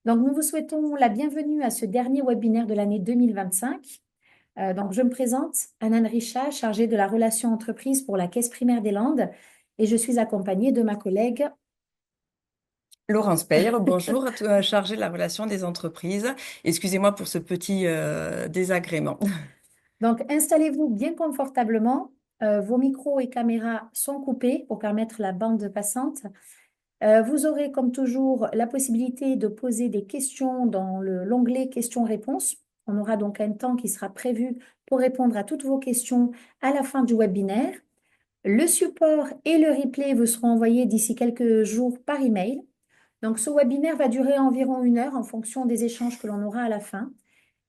Donc, nous vous souhaitons la bienvenue à ce dernier webinaire de l'année 2025. Donc, je me présente, Anne Richat, chargée de la relation entreprise pour la Caisse primaire des Landes, et je suis accompagnée de ma collègue. Laurence Peyre, bonjour, chargée de la relation des entreprises. Excusez-moi pour ce petit désagrément. Donc, installez-vous bien confortablement. Vos micros et caméras sont coupés pour permettre la bande passante. Vous aurez, comme toujours, la possibilité de poser des questions dans l'onglet questions-réponses. On aura donc un temps qui sera prévu pour répondre à toutes vos questions à la fin du webinaire. Le support et le replay vous seront envoyés d'ici quelques jours par email. Donc, ce webinaire va durer environ 1 heure en fonction des échanges que l'on aura à la fin.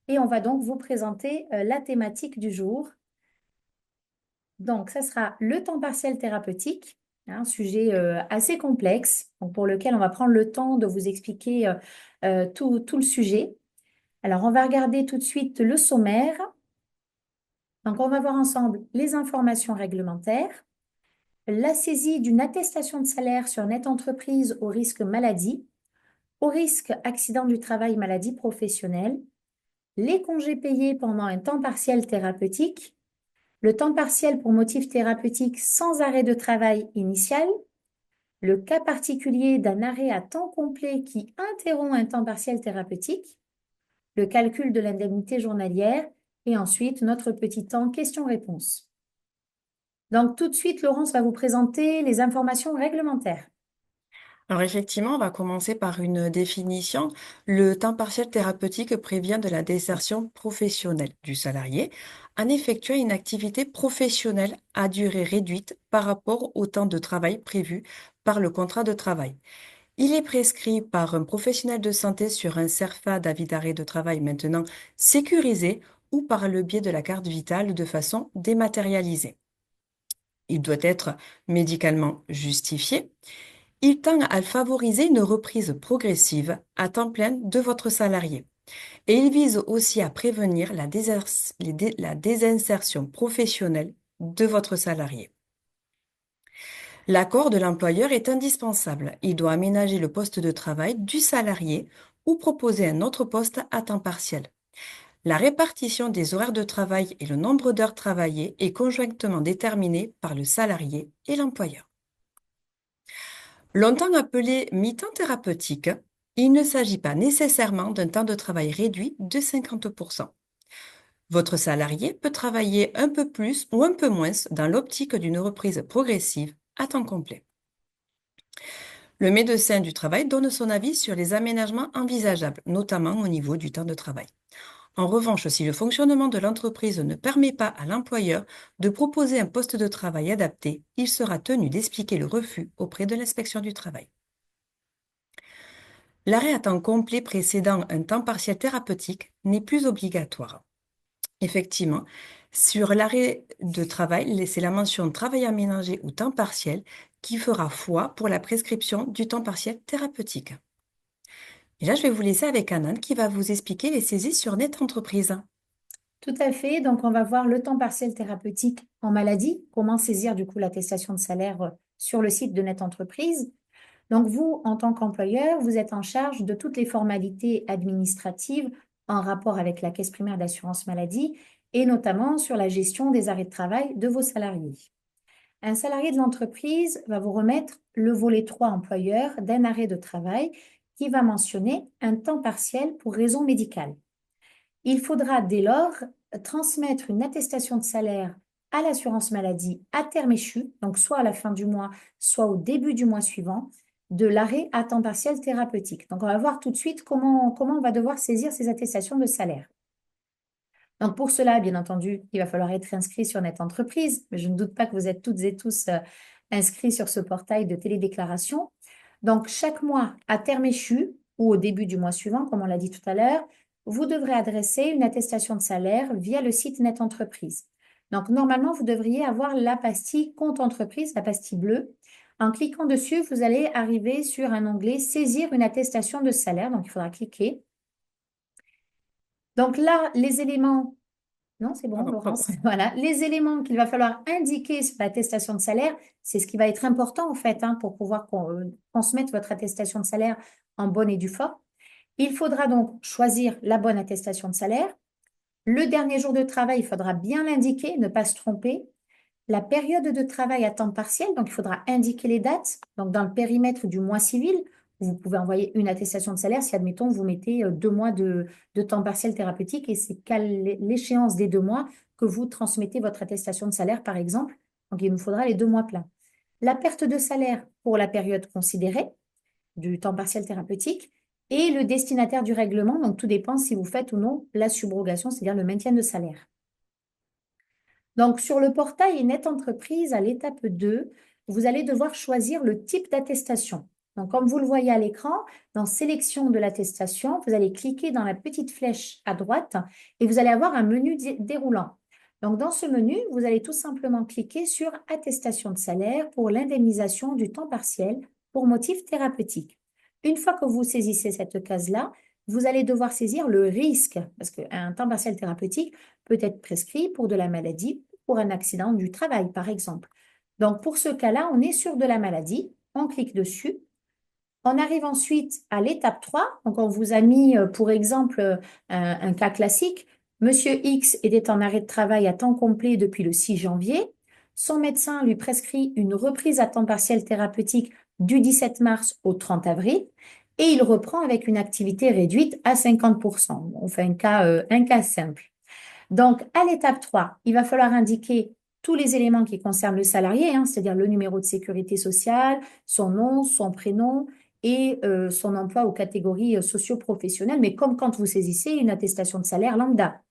Et on va donc vous présenter la thématique du jour. Donc, ça sera le temps partiel thérapeutique, un sujet assez complexe, donc pour lequel on va prendre le temps de vous expliquer tout le sujet. Alors, on va regarder tout de suite le sommaire. Donc, on va voir ensemble les informations réglementaires, la saisie d'une attestation de salaire sur net entreprise au risque maladie, au risque accident du travail maladie professionnelle, les congés payés pendant un temps partiel thérapeutique, le temps partiel pour motif thérapeutique sans arrêt de travail initial, le cas particulier d'un arrêt à temps complet qui interrompt un temps partiel thérapeutique, le calcul de l'indemnité journalière et ensuite notre petit temps questions-réponses. Donc tout de suite, Laurence va vous présenter les informations réglementaires. Alors effectivement, on va commencer par une définition. Le temps partiel thérapeutique prévient de la désertion professionnelle du salarié en effectuant une activité professionnelle à durée réduite par rapport au temps de travail prévu par le contrat de travail. Il est prescrit par un professionnel de santé sur un CERFA d'avis d'arrêt de travail maintenant sécurisé ou par le biais de la carte vitale de façon dématérialisée. Il doit être médicalement justifié. Il tend à favoriser une reprise progressive à temps plein de votre salarié. Et il vise aussi à prévenir la désinsertion professionnelle de votre salarié. L'accord de l'employeur est indispensable. Il doit aménager le poste de travail du salarié ou proposer un autre poste à temps partiel. La répartition des horaires de travail et le nombre d'heures travaillées est conjointement déterminé par le salarié et l'employeur. Longtemps appelé mi-temps thérapeutique, il ne s'agit pas nécessairement d'un temps de travail réduit de 50%. Votre salarié peut travailler un peu plus ou un peu moins dans l'optique d'une reprise progressive à temps complet. Le médecin du travail donne son avis sur les aménagements envisageables, notamment au niveau du temps de travail. En revanche, si le fonctionnement de l'entreprise ne permet pas à l'employeur de proposer un poste de travail adapté, il sera tenu d'expliquer le refus auprès de l'inspection du travail. L'arrêt à temps complet précédant un temps partiel thérapeutique n'est plus obligatoire. Effectivement, sur l'arrêt de travail, c'est la mention travail aménagé ou temps partiel qui fera foi pour la prescription du temps partiel thérapeutique. Et là, je vais vous laisser avec Anan qui va vous expliquer les saisies sur Net Entreprise. Tout à fait. Donc, on va voir le temps partiel thérapeutique en maladie, comment saisir du coup l'attestation de salaire sur le site de Net Entreprise. Donc, vous, en tant qu'employeur, vous êtes en charge de toutes les formalités administratives en rapport avec la caisse primaire d'assurance maladie et notamment sur la gestion des arrêts de travail de vos salariés. Un salarié de l'entreprise va vous remettre le volet 3 employeur d'un arrêt de travail qui va mentionner un temps partiel pour raison médicale. Il faudra dès lors transmettre une attestation de salaire à l'assurance maladie à terme échu, donc soit à la fin du mois, soit au début du mois suivant, de l'arrêt à temps partiel thérapeutique. Donc, on va voir tout de suite comment on va devoir saisir ces attestations de salaire. Donc, pour cela, bien entendu, il va falloir être inscrit sur Net Entreprise, mais je ne doute pas que vous êtes toutes et tous inscrits sur ce portail de télédéclaration. Donc, chaque mois, à terme échu ou au début du mois suivant, comme on l'a dit tout à l'heure, vous devrez adresser une attestation de salaire via le site Net Entreprise. Donc, normalement, vous devriez avoir la pastille Compte Entreprise, la pastille bleue. En cliquant dessus, vous allez arriver sur un onglet Saisir une attestation de salaire. Donc, il faudra cliquer. Donc là, les éléments, non, c'est bon, Pardon, pardon. Laurence. Voilà, les éléments qu'il va falloir indiquer sur l'attestation de salaire, c'est ce qui va être important en fait pour pouvoir transmettre votre attestation de salaire en bonne et due forme. Il faudra donc choisir la bonne attestation de salaire. Le dernier jour de travail, il faudra bien l'indiquer, ne pas se tromper. La période de travail à temps partiel, donc il faudra indiquer les dates. Donc dans le périmètre du mois civil, vous pouvez envoyer une attestation de salaire si, admettons, vous mettez 2 mois de temps partiel thérapeutique et c'est qu'à l'échéance des 2 mois que vous transmettez votre attestation de salaire, par exemple. Donc il nous faudra les 2 mois pleins. La perte de salaire pour la période considérée du temps partiel thérapeutique et le destinataire du règlement. Donc tout dépend si vous faites ou non la subrogation, c'est-à-dire le maintien de salaire. Donc, sur le portail Net Entreprise, à l'étape 2, vous allez devoir choisir le type d'attestation. Donc, comme vous le voyez à l'écran, dans Sélection de l'attestation, vous allez cliquer dans la petite flèche à droite et vous allez avoir un menu déroulant. Donc, dans ce menu, vous allez tout simplement cliquer sur Attestation de salaire pour l'indemnisation du temps partiel pour motif thérapeutique. Une fois que vous saisissez cette case-là, vous allez devoir saisir le risque, parce qu'un temps partiel thérapeutique peut être prescrit pour de la maladie, pour un accident du travail, par exemple. Donc, pour ce cas-là, on est sur de la maladie, on clique dessus. On arrive ensuite à l'étape 3. Donc, on vous a mis, pour exemple, un cas classique. Monsieur X était en arrêt de travail à temps complet depuis le 6 janvier. Son médecin lui prescrit une reprise à temps partiel thérapeutique du 17 mars au 30 avril et il reprend avec une activité réduite à 50%. On fait un cas simple. Donc, à l'étape 3, il va falloir indiquer tous les éléments qui concernent le salarié, hein, c'est-à-dire le numéro de sécurité sociale, son nom, son prénom et son emploi aux catégories socio-professionnelles, mais comme quand vous saisissez une attestation de salaire lambda.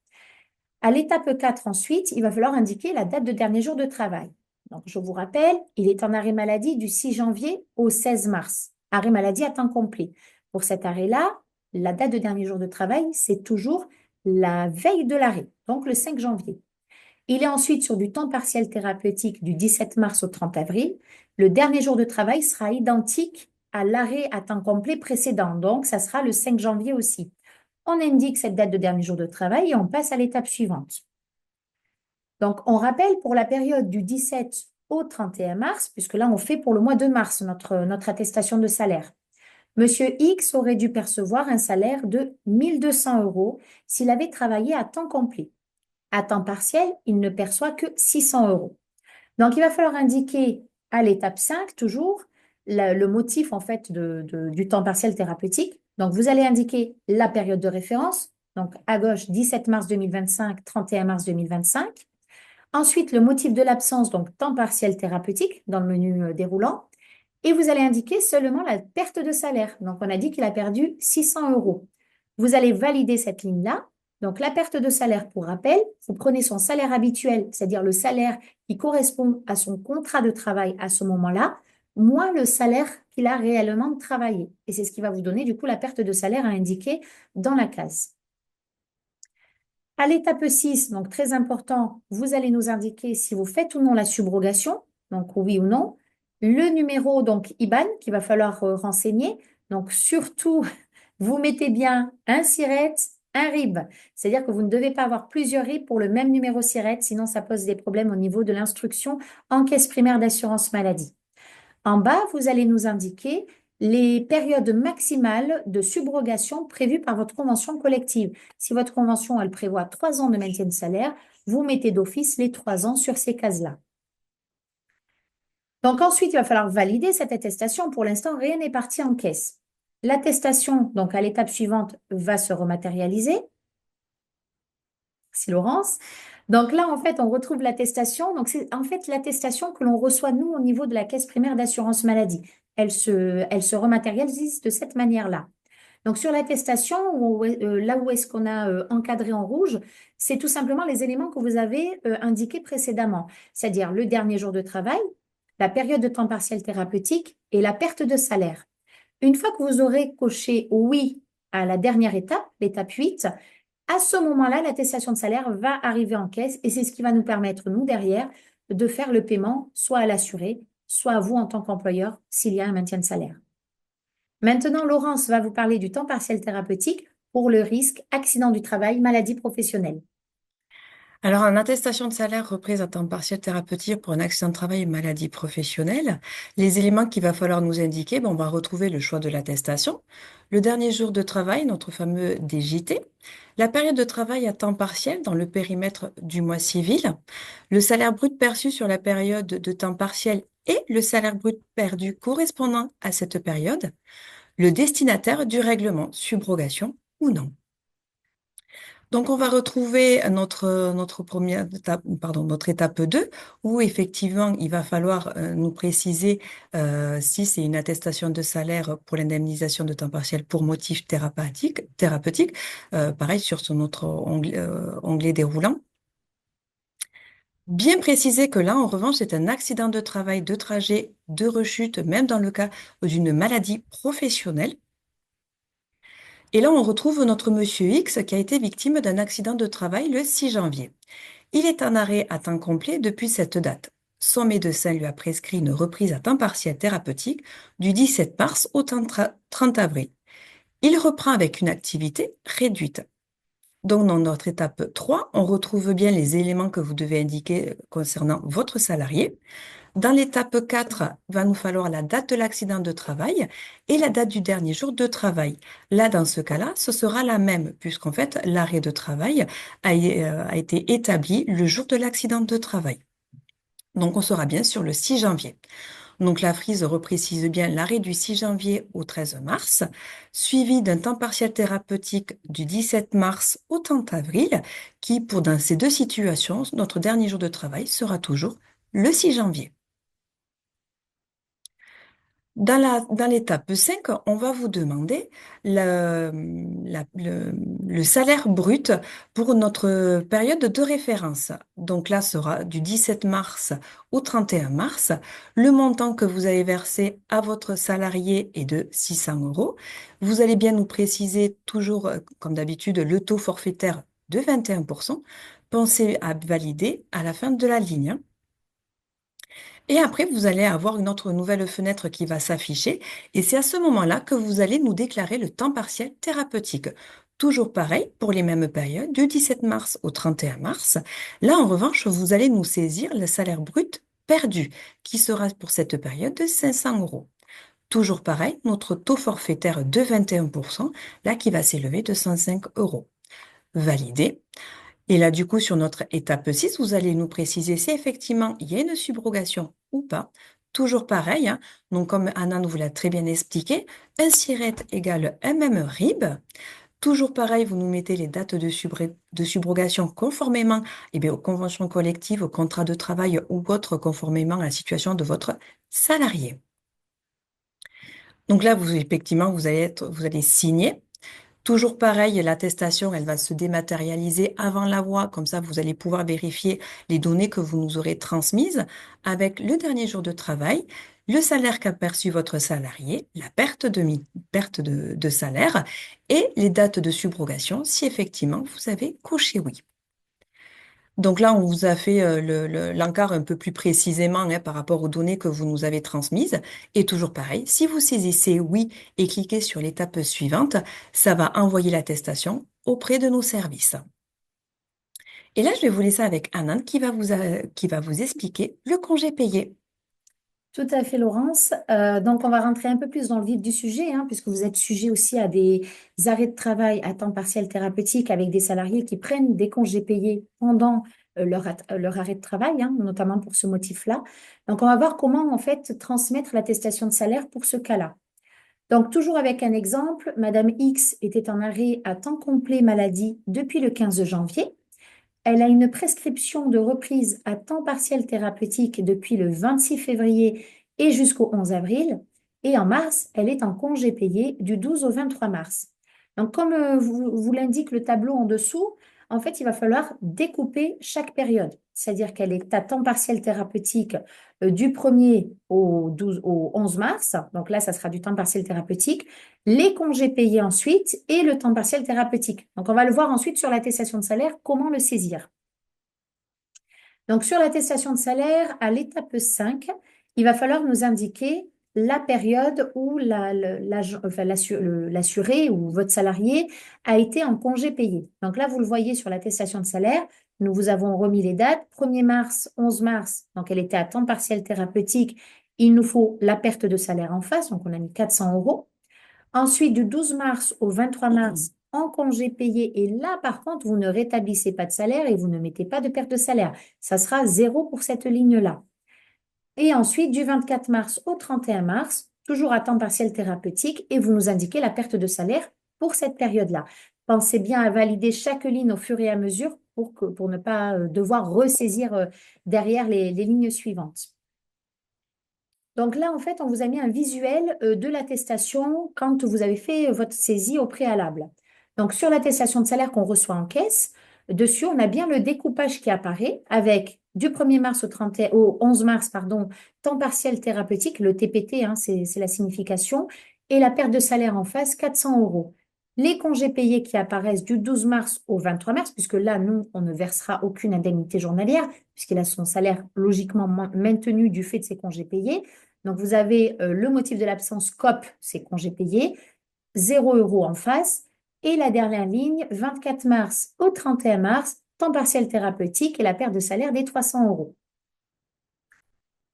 À l'étape 4, ensuite, il va falloir indiquer la date de dernier jour de travail. Donc, je vous rappelle, il est en arrêt maladie du 6 janvier au 16 mars. Arrêt maladie à temps complet. Pour cet arrêt-là, la date de dernier jour de travail, c'est toujours la veille de l'arrêt, donc le 5 janvier. Il est ensuite sur du temps partiel thérapeutique du 17 mars au 30 avril. Le dernier jour de travail sera identique à l'arrêt à temps complet précédent, donc ça sera le 5 janvier aussi. On indique cette date de dernier jour de travail et on passe à l'étape suivante. Donc, on rappelle pour la période du 17 au 31 mars, puisque là, on fait pour le mois de mars notre attestation de salaire. Monsieur X aurait dû percevoir un salaire de 1200 euros s'il avait travaillé à temps complet. À temps partiel, il ne perçoit que 600 euros. Donc, il va falloir indiquer à l'étape 5, toujours, le motif en fait du temps partiel thérapeutique. Donc, vous allez indiquer la période de référence. Donc, à gauche, 17 mars 2025, 31 mars 2025. Ensuite, le motif de l'absence, donc temps partiel thérapeutique dans le menu déroulant. Et vous allez indiquer seulement la perte de salaire. Donc, on a dit qu'il a perdu 600 euros. Vous allez valider cette ligne-là. Donc, la perte de salaire, pour rappel, vous prenez son salaire habituel, c'est-à-dire le salaire qui correspond à son contrat de travail à ce moment-là, moins le salaire qu'il a réellement travaillé. Et c'est ce qui va vous donner, du coup, la perte de salaire à indiquer dans la case. À l'étape 6, donc très important, vous allez nous indiquer si vous faites ou non la subrogation, donc oui ou non, le numéro, donc IBAN, qu'il va falloir renseigner. Donc surtout, vous mettez bien un SIRET, un RIB. C'est-à-dire que vous ne devez pas avoir plusieurs RIB pour le même numéro SIRET, sinon ça pose des problèmes au niveau de l'instruction en caisse primaire d'assurance maladie. En bas, vous allez nous indiquer les périodes maximales de subrogation prévues par votre convention collective. Si votre convention, elle prévoit 3 ans de maintien de salaire, vous mettez d'office les 3 ans sur ces cases-là. Donc ensuite, il va falloir valider cette attestation. Pour l'instant, rien n'est parti en caisse. L'attestation, donc à l'étape suivante, va se rematérialiser. Merci Laurence. Donc là, en fait, on retrouve l'attestation. Donc c'est en fait l'attestation que l'on reçoit, nous, au niveau de la caisse primaire d'assurance maladie. Elle se rematérialise de cette manière-là. Donc sur l'attestation, là où est-ce qu'on a encadré en rouge, c'est tout simplement les éléments que vous avez indiqués précédemment, c'est-à-dire le dernier jour de travail, la période de temps partiel thérapeutique et la perte de salaire. Une fois que vous aurez coché oui à la dernière étape, l'étape 8, à ce moment-là, l'attestation de salaire va arriver en caisse et c'est ce qui va nous permettre, nous, derrière, de faire le paiement soit à l'assuré, soit à vous en tant qu'employeur s'il y a un maintien de salaire. Maintenant, Laurence va vous parler du temps partiel thérapeutique pour le risque accident du travail, maladie professionnelle. Alors, en attestation de salaire reprise à temps partiel thérapeutique pour un accident de travail et maladie professionnelle, les éléments qu'il va falloir nous indiquer, ben, on va retrouver le choix de l'attestation, le dernier jour de travail, notre fameux DJT, la période de travail à temps partiel dans le périmètre du mois civil, le salaire brut perçu sur la période de temps partiel et le salaire brut perdu correspondant à cette période, le destinataire du règlement, subrogation ou non. Donc, on va retrouver notre première étape, pardon, notre étape 2, où effectivement, il va falloir nous préciser si c'est une attestation de salaire pour l'indemnisation de temps partiel pour motif thérapeutique, pareil sur notre onglet déroulant. Bien préciser que là, en revanche, c'est un accident de travail, de trajet, de rechute, même dans le cas d'une maladie professionnelle. Et là, on retrouve notre monsieur X qui a été victime d'un accident de travail le 6 janvier. Il est en arrêt à temps complet depuis cette date. Son médecin lui a prescrit une reprise à temps partiel thérapeutique du 17 mars au 30 avril. Il reprend avec une activité réduite. Donc, dans notre étape 3, on retrouve bien les éléments que vous devez indiquer concernant votre salarié. Dans l'étape 4, va nous falloir la date de l'accident de travail et la date du dernier jour de travail. Là, dans ce cas-là, ce sera la même, puisqu'en fait, l'arrêt de travail a été établi le jour de l'accident de travail. Donc, on sera bien sur le 6 janvier. Donc, la frise reprécise bien l'arrêt du 6 janvier au 13 mars, suivi d'un temps partiel thérapeutique du 17 mars au 30 avril, qui, pour dans ces deux situations, notre dernier jour de travail sera toujours le 6 janvier. Dans l'étape 5, on va vous demander le salaire brut pour notre période de référence. Donc là sera du 17 mars au 31 mars. Le montant que vous avez versé à votre salarié est de 600 euros. Vous allez bien nous préciser toujours, comme d'habitude, le taux forfaitaire de 21%. Pensez à valider à la fin de la ligne, hein. Et après, vous allez avoir une autre nouvelle fenêtre qui va s'afficher. Et c'est à ce moment-là que vous allez nous déclarer le temps partiel thérapeutique. Toujours pareil pour les mêmes périodes, du 17 mars au 31 mars. Là, en revanche, vous allez nous saisir le salaire brut perdu, qui sera pour cette période de 500 euros. Toujours pareil, notre taux forfaitaire de 21%, là, qui va s'élever de 105 euros. Validé. Et là, du coup, sur notre étape 6, vous allez nous préciser si effectivement il y a une subrogation ou pas. Toujours pareil, hein. Donc, comme Anna vous l'a très bien expliqué, un SIRET égale un même RIB. Toujours pareil, vous nous mettez les dates de subrogation conformément aux conventions collectives, au contrat de travail ou autres conformément à la situation de votre salarié. Donc là, effectivement, vous allez signer. Toujours pareil, l'attestation, elle va se dématérialiser avant la voix, comme ça vous allez pouvoir vérifier les données que vous nous aurez transmises avec le dernier jour de travail, le salaire qu'a perçu votre salarié, la perte de salaire et les dates de subrogation si effectivement vous avez coché oui. Donc là, on vous a fait l'encart un peu plus précisément hein, par rapport aux données que vous nous avez transmises. Et toujours pareil, si vous saisissez oui et cliquez sur l'étape suivante, ça va envoyer l'attestation auprès de nos services. Et là, je vais vous laisser avec Anand qui va vous expliquer le congé payé. Tout à fait, Laurence. Donc, on va rentrer un peu plus dans le vif du sujet, hein, puisque vous êtes sujet aussi à des arrêts de travail à temps partiel thérapeutique avec des salariés qui prennent des congés payés pendant leur arrêt de travail, hein, notamment pour ce motif-là. Donc, on va voir comment, en fait, transmettre l'attestation de salaire pour ce cas-là. Donc, toujours avec un exemple, Madame X était en arrêt à temps complet maladie depuis le 15 janvier. Elle a une prescription de reprise à temps partiel thérapeutique depuis le 26 février et jusqu'au 11 avril. Et en mars, elle est en congé payé du 12 au 23 mars. Donc, comme vous l'indique le tableau en dessous, en fait, il va falloir découper chaque période. C'est-à-dire qu'elle est à temps partiel thérapeutique du 1er au 11 mars. Donc là, ça sera du temps partiel thérapeutique. Les congés payés ensuite et le temps partiel thérapeutique. Donc, on va le voir ensuite sur l'attestation de salaire, comment le saisir. Donc, sur l'attestation de salaire, à l'étape 5, il va falloir nous indiquer la période où l'assuré ou votre salarié a été en congé payé. Donc là, vous le voyez sur l'attestation de salaire, nous vous avons remis les dates. 1er mars, 11 mars, donc elle était à temps partiel thérapeutique. Il nous faut la perte de salaire en face, donc on a mis 400 euros. Ensuite, du 12 mars au 23 mars, en congé payé. Et là, par contre, vous ne rétablissez pas de salaire et vous ne mettez pas de perte de salaire. Ça sera zéro pour cette ligne-là. Et ensuite, du 24 mars au 31 mars, toujours à temps partiel thérapeutique, et vous nous indiquez la perte de salaire pour cette période-là. Pensez bien à valider chaque ligne au fur et à mesure pour ne pas devoir ressaisir derrière les lignes suivantes. Donc là, en fait, on vous a mis un visuel de l'attestation quand vous avez fait votre saisie au préalable. Donc sur l'attestation de salaire qu'on reçoit en caisse, dessus, on a bien le découpage qui apparaît avec du 1er mars au 11 mars, pardon, temps partiel thérapeutique, le TPT, hein, c'est la signification, et la perte de salaire en face, 400 euros. Les congés payés qui apparaissent du 12 mars au 23 mars, puisque là, nous, on ne versera aucune indemnité journalière, puisqu'il a son salaire logiquement maintenu du fait de ses congés payés. Donc, vous avez le motif de l'absence COP, c'est congé payé, 0 euros en face. Et la dernière ligne, 24 mars au 31 mars, temps partiel thérapeutique et la perte de salaire des 300 euros.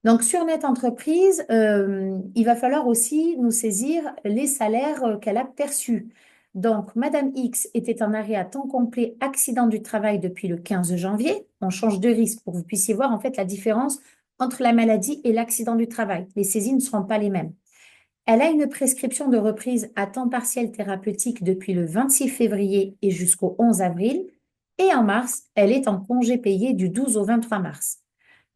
Donc, sur Net Entreprise, il va falloir aussi nous saisir les salaires qu'elle a perçus. Donc, Madame X était en arrêt à temps complet accident du travail depuis le 15 janvier. On change de risque pour que vous puissiez voir en fait la différence entre la maladie et l'accident du travail. Les saisies ne seront pas les mêmes. Elle a une prescription de reprise à temps partiel thérapeutique depuis le 26 février et jusqu'au 11 avril. Et en mars, elle est en congé payé du 12 au 23 mars.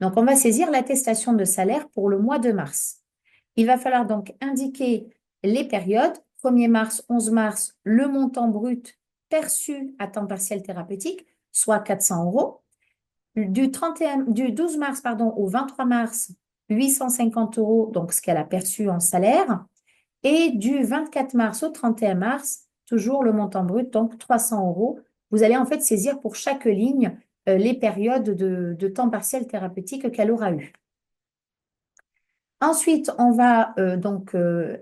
Donc, on va saisir l'attestation de salaire pour le mois de mars. Il va falloir donc indiquer les périodes. 1er mars, 11 mars, le montant brut perçu à temps partiel thérapeutique, soit 400 euros. Du 12 mars pardon, au 23 mars, 850 euros, donc ce qu'elle a perçu en salaire. Et du 24 mars au 31 mars, toujours le montant brut, donc 300 euros. Vous allez en fait saisir pour chaque ligne les périodes de temps partiel thérapeutique qu'elle aura eu. Ensuite, on va donc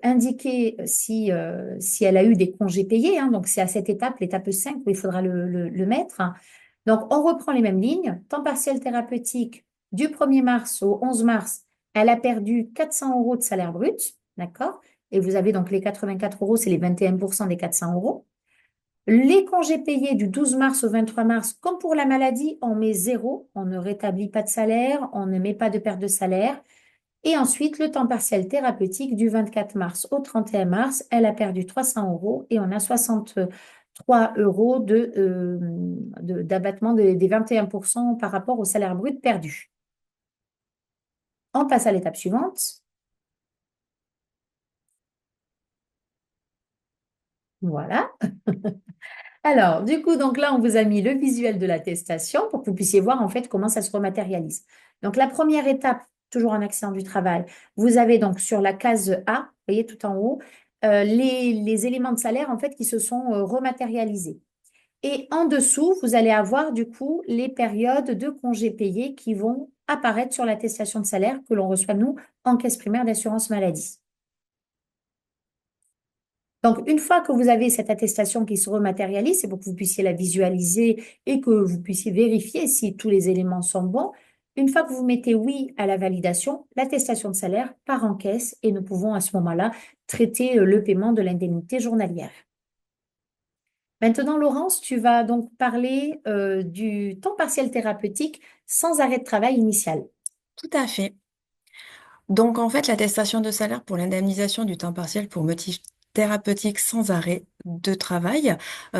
indiquer si elle a eu des congés payés. Hein, donc, c'est à cette étape, l'étape 5, où il faudra le mettre. Donc, on reprend les mêmes lignes. Temps partiel thérapeutique du 1er mars au 11 mars, elle a perdu 400 euros de salaire brut. D'accord? Et vous avez donc les 84 euros, c'est les 21% des 400 euros. Les congés payés du 12 mars au 23 mars, comme pour la maladie, on met zéro. On ne rétablit pas de salaire, on ne met pas de perte de salaire. Et ensuite, le temps partiel thérapeutique du 24 mars au 31 mars, elle a perdu 300 euros et on a 63 euros d'abattement des 21% par rapport au salaire brut perdu. On passe à l'étape suivante. Voilà. Alors, du coup, donc là, on vous a mis le visuel de l'attestation pour que vous puissiez voir en fait comment ça se rematérialise. Donc, la première étape, toujours un accident du travail, vous avez donc sur la case A, vous voyez tout en haut, les éléments de salaire en fait qui se sont rematérialisés. Et en dessous, vous allez avoir du coup les périodes de congés payés qui vont apparaître sur l'attestation de salaire que l'on reçoit nous en caisse primaire d'assurance maladie. Donc, une fois que vous avez cette attestation qui se rematérialise, c'est pour que vous puissiez la visualiser et que vous puissiez vérifier si tous les éléments sont bons. Une fois que vous mettez oui à la validation, l'attestation de salaire part en caisse et nous pouvons à ce moment-là traiter le paiement de l'indemnité journalière. Maintenant, Laurence, tu vas donc parler du temps partiel thérapeutique sans arrêt de travail initial. Tout à fait. Donc, en fait, l'attestation de salaire pour l'indemnisation du temps partiel pour motif thérapeutique sans arrêt de travail.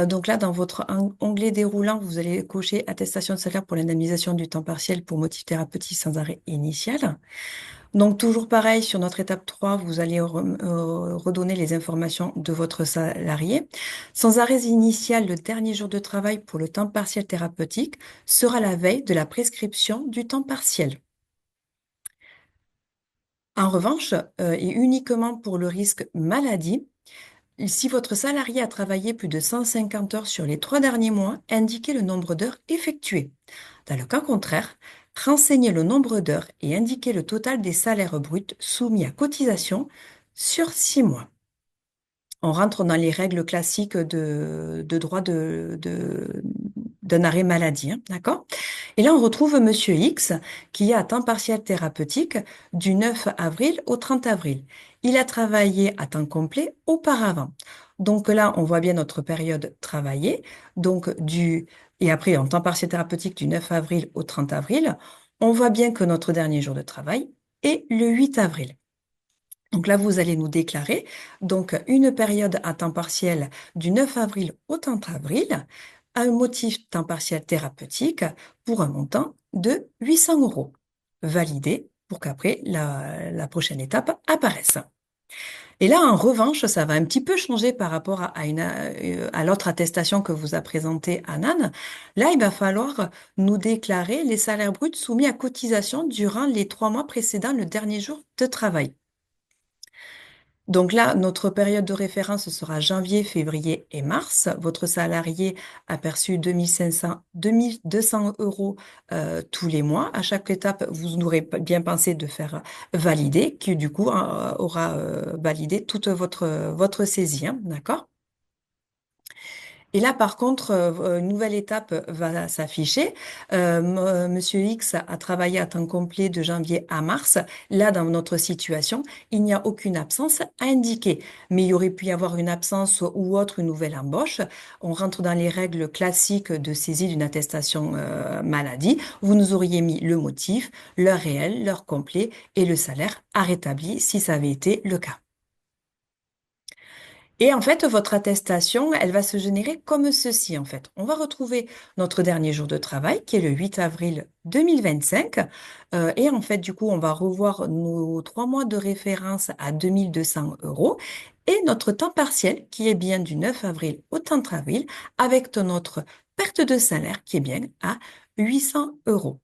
Donc là, dans votre onglet déroulant, vous allez cocher attestation de salaire pour l'indemnisation du temps partiel pour motif thérapeutique sans arrêt initial. Donc, toujours pareil, sur notre étape 3, vous allez redonner les informations de votre salarié. Sans arrêt initial, le dernier jour de travail pour le temps partiel thérapeutique sera la veille de la prescription du temps partiel. En revanche, et uniquement pour le risque maladie, si votre salarié a travaillé plus de 150 heures sur les 3 derniers mois, indiquez le nombre d'heures effectuées. Dans le cas contraire, renseignez le nombre d'heures et indiquez le total des salaires bruts soumis à cotisation sur 6 mois. On rentre dans les règles classiques de droit d'un arrêt maladie, hein, d'accord? Et là, on retrouve Monsieur X qui est à temps partiel thérapeutique du 9 avril au 30 avril. Il a travaillé à temps complet auparavant. Donc là, on voit bien notre période travaillée. Et après, en temps partiel thérapeutique du 9 avril au 30 avril, on voit bien que notre dernier jour de travail est le 8 avril. Donc là, vous allez nous déclarer donc une période à temps partiel du 9 avril au 30 avril, un motif temps partiel thérapeutique pour un montant de 800 euros. Validé pour qu'après la prochaine étape apparaisse. Et là, en revanche, ça va un petit peu changer par rapport à l'autre attestation que vous a présentée Anan. Là, il va falloir nous déclarer les salaires bruts soumis à cotisation durant les 3 mois précédant le dernier jour de travail. Donc là, notre période de référence sera janvier, février et mars. Votre salarié a perçu 2500, 2200 euros tous les mois. À chaque étape, vous aurez bien pensé de faire valider, qui du coup aura validé toute votre saisie, hein, d'accord? Et là, par contre, une nouvelle étape va s'afficher. Monsieur X a travaillé à temps complet de janvier à mars. Là, dans notre situation, il n'y a aucune absence à indiquer. Mais il y aurait pu y avoir une absence ou autre, une nouvelle embauche. On rentre dans les règles classiques de saisie d'une attestation maladie. Vous nous auriez mis le motif, l'heure réelle, l'heure complet et le salaire à rétablir si ça avait été le cas. Et en fait, votre attestation, elle va se générer comme ceci, en fait. On va retrouver notre dernier jour de travail, qui est le 8 avril 2025. Et en fait, du coup, on va revoir nos 3 mois de référence à 2200 euros et notre temps partiel, qui est bien du 9 avril au 30 avril, avec notre perte de salaire, qui est bien à 800 euros.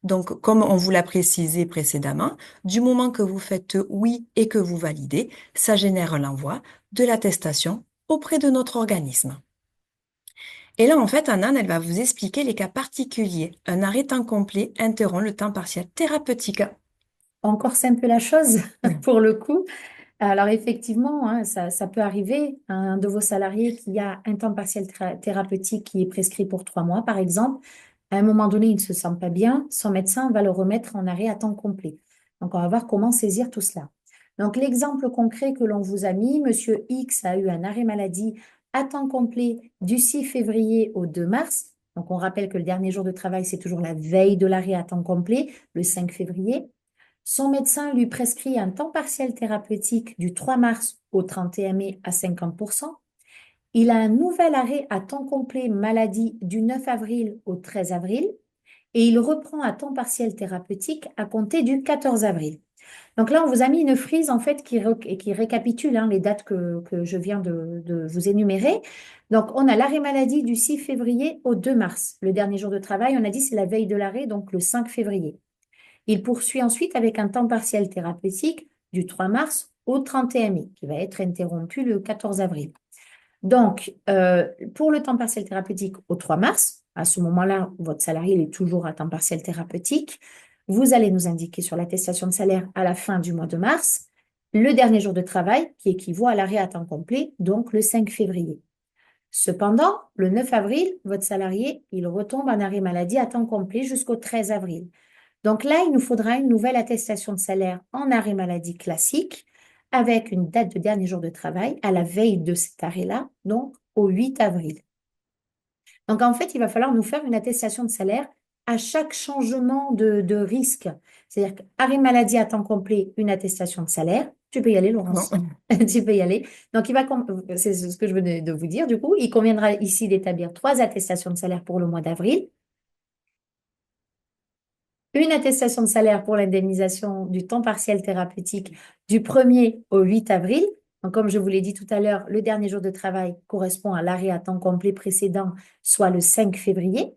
Donc, comme on vous l'a précisé précédemment, du moment que vous faites oui et que vous validez, ça génère l'envoi de l'attestation auprès de notre organisme. Et là, en fait, Anan, elle va vous expliquer les cas particuliers. Un arrêt temps complet interrompt le temps partiel thérapeutique. On corse un peu la chose Oui. pour le coup. Alors effectivement, hein, ça peut arriver, un de vos salariés qui a un temps partiel thérapeutique qui est prescrit pour 3 mois, par exemple. À un moment donné, il ne se sent pas bien, son médecin va le remettre en arrêt à temps complet. Donc, on va voir comment saisir tout cela. Donc, l'exemple concret que l'on vous a mis, Monsieur X a eu un arrêt maladie à temps complet du 6 février au 2 mars. Donc, on rappelle que le dernier jour de travail, c'est toujours la veille de l'arrêt à temps complet, le 5 février. Son médecin lui prescrit un temps partiel thérapeutique du 3 mars au 31 mai à 50%. Il a un nouvel arrêt à temps complet maladie du 9 avril au 13 avril et il reprend à temps partiel thérapeutique à compter du 14 avril. Donc là, on vous a mis une frise en fait qui récapitule les dates que je viens de vous énumérer. Donc, on a l'arrêt maladie du 6 février au 2 mars. Le dernier jour de travail, on a dit c'est la veille de l'arrêt, donc le 5 février. Il poursuit ensuite avec un temps partiel thérapeutique du 3 mars au 31 mai, qui va être interrompu le 14 avril. Donc, pour le temps partiel thérapeutique au 3 mars, à ce moment-là, votre salarié est toujours à temps partiel thérapeutique. Vous allez nous indiquer sur l'attestation de salaire à la fin du mois de mars le dernier jour de travail qui équivaut à l'arrêt à temps complet, donc le 5 février. Cependant, le 9 avril, votre salarié, il retombe en arrêt maladie à temps complet jusqu'au 13 avril. Donc là, il nous faudra une nouvelle attestation de salaire en arrêt maladie classique avec une date de dernier jour de travail à la veille de cet arrêt-là, donc au 8 avril. Donc en fait, il va falloir nous faire une attestation de salaire à chaque changement de risque. C'est-à-dire qu'arrêt maladie à temps complet, une attestation de salaire. Tu peux y aller, Non. Laurence. Tu peux y aller. Donc, c'est ce que je venais de vous dire. Du coup, il conviendra ici d'établir 3 attestations de salaire pour le mois d'avril, une attestation de salaire pour l'indemnisation du temps partiel thérapeutique du 1er au 8 avril. Donc, comme je vous l'ai dit tout à l'heure, le dernier jour de travail correspond à l'arrêt à temps complet précédent, soit le 5 février.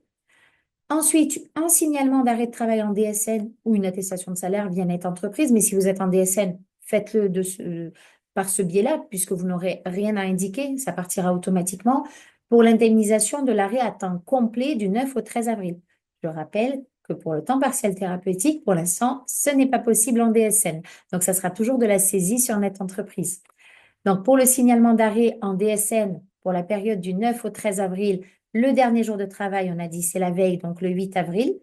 Ensuite, un signalement d'arrêt de travail en DSN ou une attestation de salaire via Net Entreprise. Mais si vous êtes en DSN, faites-le par ce biais-là, puisque vous n'aurez rien à indiquer, ça partira automatiquement pour l'indemnisation de l'arrêt à temps complet du 9 au 13 avril. Je rappelle que pour le temps partiel thérapeutique, pour l'instant, ce n'est pas possible en DSN. Donc, ça sera toujours de la saisie sur Net Entreprise. Donc, pour le signalement d'arrêt en DSN pour la période du 9 au 13 avril, Le dernier jour de travail, on a dit, c'est la veille, donc le 8 avril.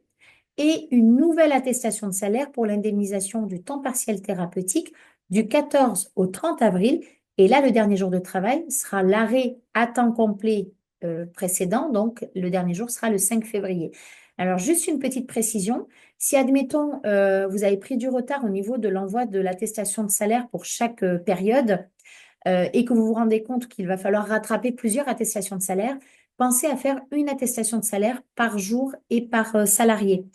Et une nouvelle attestation de salaire pour l'indemnisation du temps partiel thérapeutique du 14 au 30 avril. Et là, le dernier jour de travail sera l'arrêt à temps complet précédent, donc le dernier jour sera le 5 février. Alors, juste une petite précision, si admettons, vous avez pris du retard au niveau de l'envoi de l'attestation de salaire pour chaque période, et que vous vous rendez compte qu'il va falloir rattraper plusieurs attestations de salaire, pensez à faire une attestation de salaire par jour et par salarié.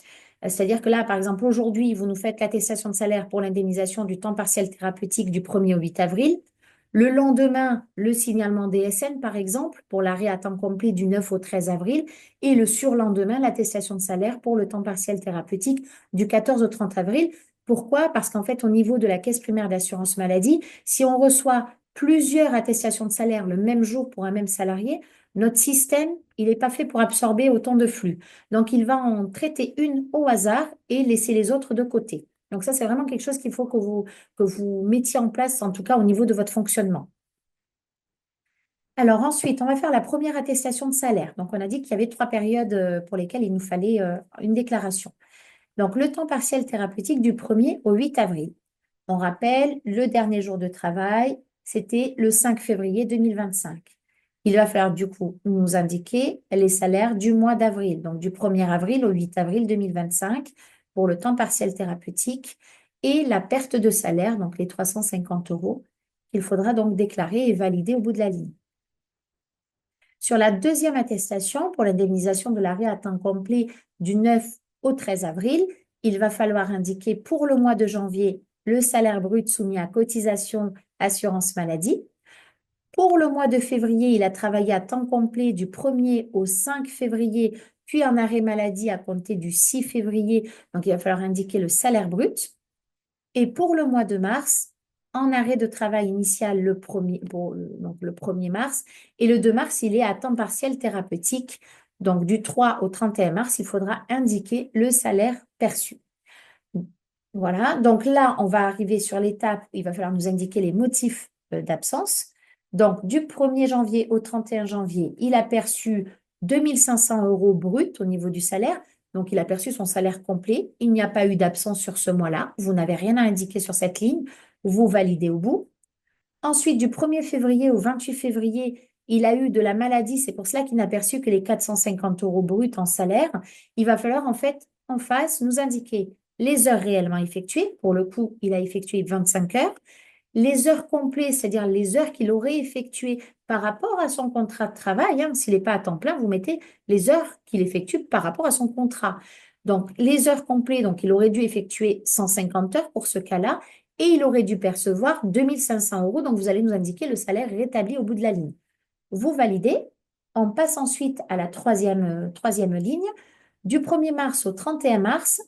C'est-à-dire que là, par exemple, aujourd'hui, vous nous faites l'attestation de salaire pour l'indemnisation du temps partiel thérapeutique du 1er au 8 avril. Le lendemain, le signalement DSN, par exemple, pour l'arrêt à temps complet du 9 au 13 avril. Et le surlendemain, l'attestation de salaire pour le temps partiel thérapeutique du 14 au 30 avril. Pourquoi? Parce qu'en fait, au niveau de la caisse primaire d'assurance maladie, si on reçoit plusieurs attestations de salaire le même jour pour un même salarié, notre système, il n'est pas fait pour absorber autant de flux. Donc, il va en traiter une au hasard et laisser les autres de côté. Donc, ça, c'est vraiment quelque chose qu'il faut que vous mettiez en place, en tout cas au niveau de votre fonctionnement. Alors ensuite, on va faire la première attestation de salaire. Donc, on a dit qu'il y avait 3 périodes pour lesquelles il nous fallait une déclaration. Donc, le temps partiel thérapeutique du 1er au 8 avril. On rappelle, le dernier jour de travail, c'était le 5 février 2025. Il va falloir du coup nous indiquer les salaires du mois d'avril, donc du 1er avril au 8 avril 2025 pour le temps partiel thérapeutique et la perte de salaire, donc les 350 euros, qu'il faudra donc déclarer et valider au bout de la ligne. Sur la deuxième attestation pour l'indemnisation de l'arrêt à temps complet du 9 au 13 avril, il va falloir indiquer pour le mois de janvier le salaire brut soumis à cotisation assurance maladie. Pour le mois de février, il a travaillé à temps complet du 1er au 5 février, puis en arrêt maladie à compter du 6 février. Donc, il va falloir indiquer le salaire brut. Et pour le mois de mars, en arrêt de travail initial donc le 1er mars, et le 2 mars, il est à temps partiel thérapeutique. Donc, du 3 au 31 mars, il faudra indiquer le salaire perçu. Voilà, donc là, on va arriver sur l'étape où il va falloir nous indiquer les motifs d'absence. Donc, du 1er janvier au 31 janvier, il a perçu 2500 euros brut au niveau du salaire. Donc, il a perçu son salaire complet. Il n'y a pas eu d'absence sur ce mois-là. Vous n'avez rien à indiquer sur cette ligne. Vous validez au bout. Ensuite, du 1er février au 28 février, il a eu de la maladie. C'est pour cela qu'il n'a perçu que les 450 euros bruts en salaire. Il va falloir, en fait, en face, nous indiquer les heures réellement effectuées. Pour le coup, il a effectué 25 heures. Les heures complètes, c'est-à-dire les heures qu'il aurait effectuées par rapport à son contrat de travail. S'il n'est pas à temps plein, vous mettez les heures qu'il effectue par rapport à son contrat. Donc, les heures complètes, donc il aurait dû effectuer 150 heures pour ce cas-là et il aurait dû percevoir 2500 euros. Donc, vous allez nous indiquer le salaire rétabli au bout de la ligne. Vous validez. On passe ensuite à la troisième ligne. Du 1er mars au 31 mars,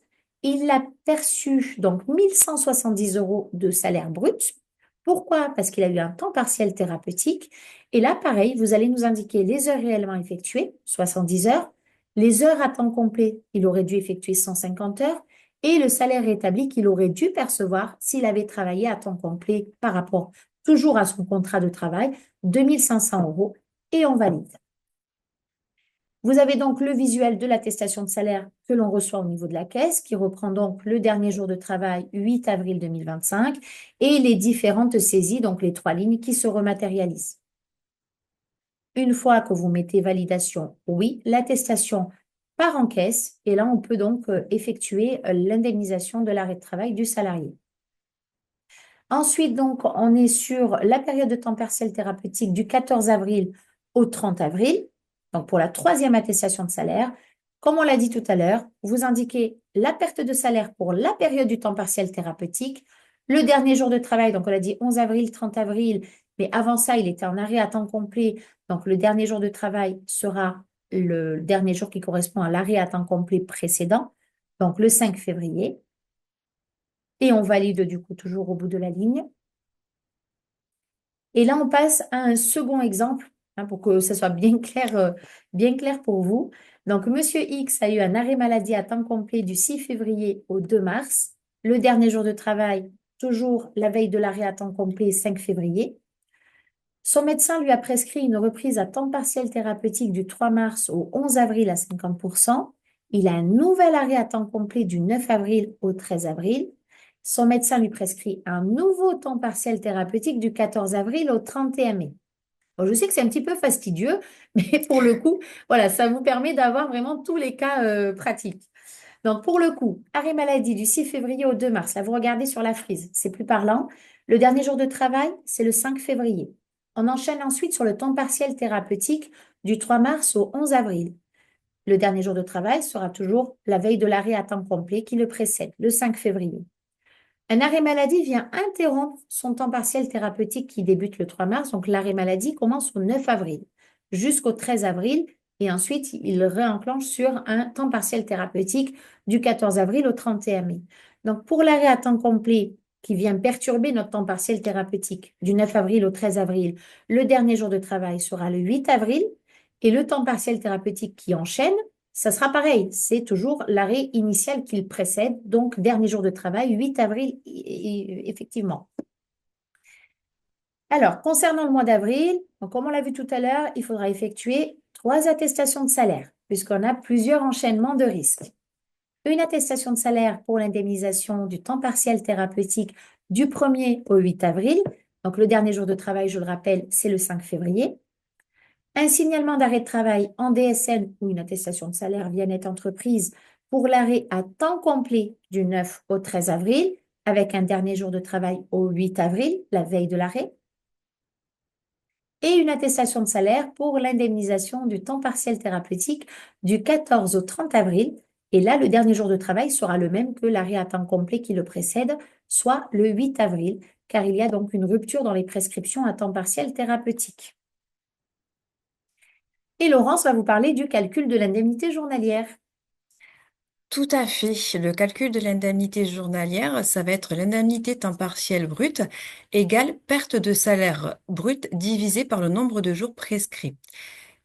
il a perçu donc 1170 euros de salaire brut. Pourquoi? Parce qu'il a eu un temps partiel thérapeutique. Et là, pareil, vous allez nous indiquer les heures réellement effectuées, 70 heures, les heures à temps complet, il aurait dû effectuer 150 heures, et le salaire établi qu'il aurait dû percevoir s'il avait travaillé à temps complet par rapport toujours à son contrat de travail, 2500 euros, et on valide. Vous avez donc le visuel de l'attestation de salaire que l'on reçoit au niveau de la caisse, qui reprend donc le dernier jour de travail, 8 avril 2025, et les différentes saisies, donc les 3 lignes qui se rematérialisent. Une fois que vous mettez validation, oui, l'attestation part en caisse, et là, on peut donc effectuer l'indemnisation de l'arrêt de travail du salarié. Ensuite, donc, on est sur la période de temps partiel thérapeutique du 14 avril au 30 avril. Donc, pour la troisième attestation de salaire, comme on l'a dit tout à l'heure, vous indiquez la perte de salaire pour la période du temps partiel thérapeutique, le dernier jour de travail, donc on a dit 11 avril, 30 avril, mais avant ça, il était en arrêt à temps complet. Donc, le dernier jour de travail sera le dernier jour qui correspond à l'arrêt à temps complet précédent, donc le 5 février. Et on valide du coup toujours au bout de la ligne. Et là, on passe à un second exemple pour que ça soit bien clair pour vous. Donc, Monsieur X a eu un arrêt maladie à temps complet du 6 février au 2 mars. Le dernier jour de travail, toujours la veille de l'arrêt à temps complet, 5 février. Son médecin lui a prescrit une reprise à temps partiel thérapeutique du 3 mars au 11 avril à 50%. Il a un nouvel arrêt à temps complet du 9 avril au 13 avril. Son médecin lui prescrit un nouveau temps partiel thérapeutique du 14 avril au 31 mai. Bon, je sais que c'est un petit peu fastidieux, mais pour le coup, voilà, ça vous permet d'avoir vraiment tous les cas pratiques. Donc, pour le coup, arrêt maladie du 6 février au 2 mars. Là, vous regardez sur la frise, c'est plus parlant. Le dernier jour de travail, c'est le 5 février. On enchaîne ensuite sur le temps partiel thérapeutique du 3 mars au 11 avril. Le dernier jour de travail sera toujours la veille de l'arrêt à temps complet qui le précède, le 5 février. Un arrêt maladie vient interrompre son temps partiel thérapeutique qui débute le 3 mars. Donc, l'arrêt maladie commence au 9 avril jusqu'au 13 avril et ensuite, il réenclenche sur un temps partiel thérapeutique du 14 avril au 31 mai. Donc, pour l'arrêt à temps complet qui vient perturber notre temps partiel thérapeutique du 9 avril au 13 avril, le dernier jour de travail sera le 8 avril et le temps partiel thérapeutique qui enchaîne ça sera pareil, c'est toujours l'arrêt initial qui le précède, donc dernier jour de travail, 8 avril, effectivement. Alors, concernant le mois d'avril, comme on l'a vu tout à l'heure, il faudra effectuer 3 attestations de salaire, puisqu'on a plusieurs enchaînements de risques. Une attestation de salaire pour l'indemnisation du temps partiel thérapeutique du 1er au 8 avril. Donc, le dernier jour de travail, je le rappelle, c'est le 5 février. Un signalement d'arrêt de travail en DSN ou une attestation de salaire via Net Entreprise pour l'arrêt à temps complet du 9 au 13 avril, avec un dernier jour de travail au 8 avril, la veille de l'arrêt. Et une attestation de salaire pour l'indemnisation du temps partiel thérapeutique du 14 au 30 avril. Et là, le dernier jour de travail sera le même que l'arrêt à temps complet qui le précède, soit le 8 avril, car il y a donc une rupture dans les prescriptions à temps partiel thérapeutique. Et Laurence va vous parler du calcul de l'indemnité journalière. Tout à fait. Le calcul de l'indemnité journalière, ça va être l'indemnité temps partiel brut égale perte de salaire brut divisé par le nombre de jours prescrits.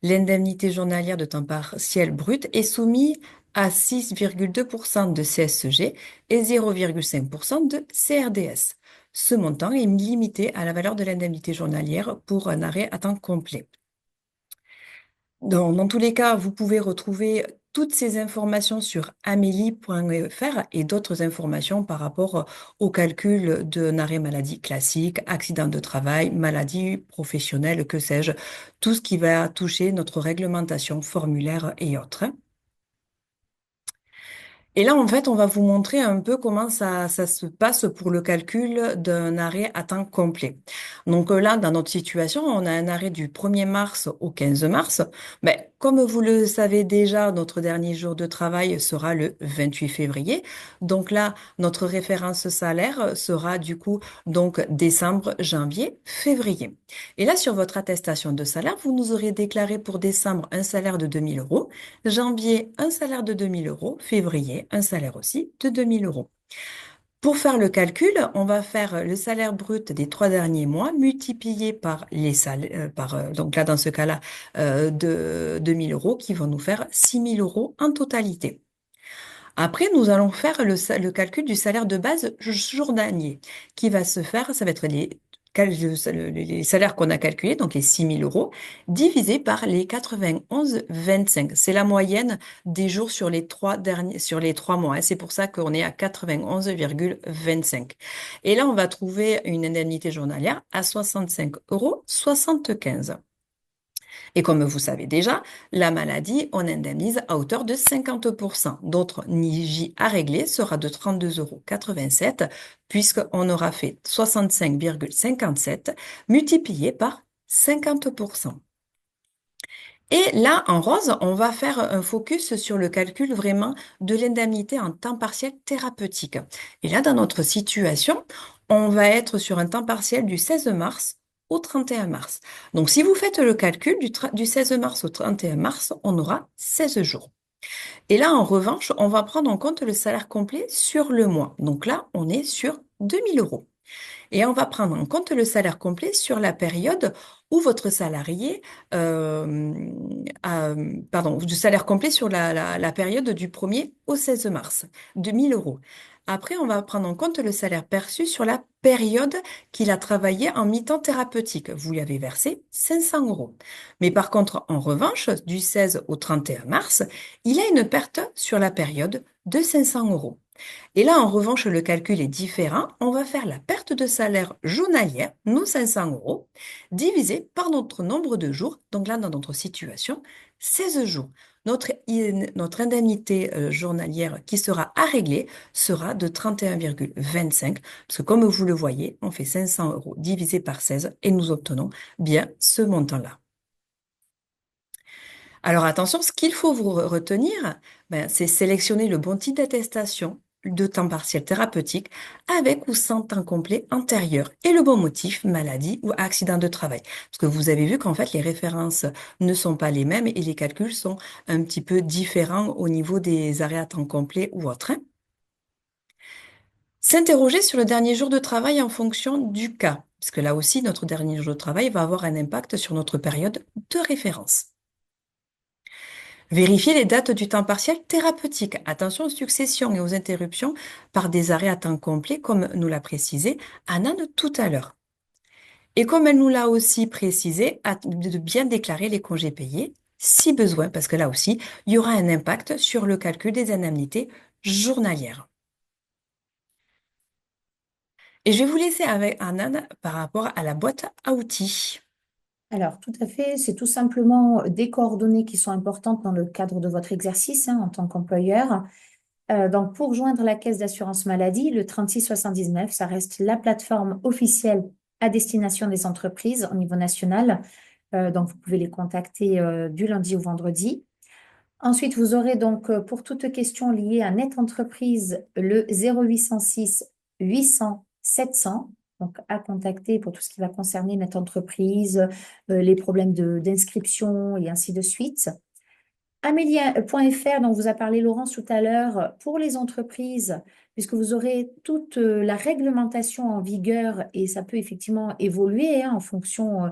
L'indemnité journalière de temps partiel brut est soumise à 6,2% de CSG et 0,5% de CRDS. Ce montant est limité à la valeur de l'indemnité journalière pour un arrêt à temps complet. Dans tous les cas, vous pouvez retrouver toutes ces informations sur amélie.fr et d'autres informations par rapport au calcul d'un arrêt maladie classique, accident de travail, maladie professionnelle, que sais-je, tout ce qui va toucher notre réglementation formulaire et autres. Et là, en fait, on va vous montrer un peu comment ça se passe pour le calcul d'un arrêt à temps complet. Donc là, dans notre situation, on a un arrêt du 1er mars au 15 mars. Mais comme vous le savez déjà, notre dernier jour de travail sera le 28 février. Donc là, notre référence salaire sera du coup donc décembre, janvier, février. Et là, sur votre attestation de salaire, vous nous aurez déclaré pour décembre un salaire de 2 000 euros, janvier un salaire de 2 000 euros, février un salaire aussi de 2 000 euros. Pour faire le calcul, on va faire le salaire brut des 3 derniers mois multiplié par les salaires, donc là dans ce cas-là, de 2 000 euros qui vont nous faire 6 000 euros en totalité. Après, nous allons faire le calcul du salaire de base journalier qui va se faire, ça va être les salaires qu'on a calculés, donc les 6 000 euros, divisé par les 91,25. C'est la moyenne des jours sur les 3 mois. C'est pour ça qu'on est à 91,25. Et là, on va trouver une indemnité journalière à 65,75 euros. Et comme vous savez déjà, la maladie, on indemnise à hauteur de 50%. Notre NIJ à régler sera de 32,87 € puisqu'on aura fait 65,57 multiplié par 50%. Et là, en rose, on va faire un focus sur le calcul vraiment de l'indemnité en temps partiel thérapeutique. Et là, dans notre situation, on va être sur un temps partiel du 16 mars au 31 mars. Donc, si vous faites le calcul du 16 mars au 31 mars, on aura 16 jours. Et là, en revanche, on va prendre en compte le salaire complet sur le mois. Donc là, on est sur 2 000 euros. Et on va prendre en compte le salaire complet sur la période ou votre salarié, euh, pardon, du salaire complet sur la période du 1er au 16 mars, de 1 000 euros. Après, on va prendre en compte le salaire perçu sur la période qu'il a travaillé en mi-temps thérapeutique. Vous lui avez versé 500 euros. Mais par contre, en revanche, du 16 au 31 mars, il a une perte sur la période de 500 euros. Et là, en revanche, le calcul est différent. On va faire la perte de salaire journalière, nos 500 euros, divisé par notre nombre de jours. Donc là, dans notre situation, 16 jours. Notre indemnité journalière qui sera à régler sera de 31,25. Parce que comme vous le voyez, on fait 500 euros divisé par 16 et nous obtenons bien ce montant-là. Alors attention, ce qu'il faut vous retenir, ben, c'est sélectionner le bon type d'attestation de temps partiel thérapeutique avec ou sans temps complet antérieur et le bon motif, maladie ou accident de travail. Parce que vous avez vu qu'en fait, les références ne sont pas les mêmes et les calculs sont un petit peu différents au niveau des arrêts à temps complet ou autres, hein. S'interroger sur le dernier jour de travail en fonction du cas, parce que là aussi, notre dernier jour de travail va avoir un impact sur notre période de référence. Vérifiez les dates du temps partiel thérapeutique. Attention aux successions et aux interruptions par des arrêts à temps complet, comme nous l'a précisé Anne tout à l'heure. Et comme elle nous l'a aussi précisé, de bien déclarer les congés payés, si besoin, parce que là aussi, il y aura un impact sur le calcul des indemnités journalières. Et je vais vous laisser avec Anne par rapport à la boîte à outils. Alors, tout à fait, c'est tout simplement des coordonnées qui sont importantes dans le cadre de votre exercice en tant qu'employeur. Donc, pour joindre la caisse d'assurance maladie, le 3679, ça reste la plateforme officielle à destination des entreprises au niveau national. Donc, vous pouvez les contacter du lundi au vendredi. Ensuite, vous aurez donc pour toute question liée à Net Entreprise le 0806 800 700, donc à contacter pour tout ce qui va concerner Net Entreprise, les problèmes d'inscription et ainsi de suite. Amélia.fr, dont vous a parlé Laurence tout à l'heure, pour les entreprises, puisque vous aurez toute la réglementation en vigueur et ça peut effectivement évoluer en fonction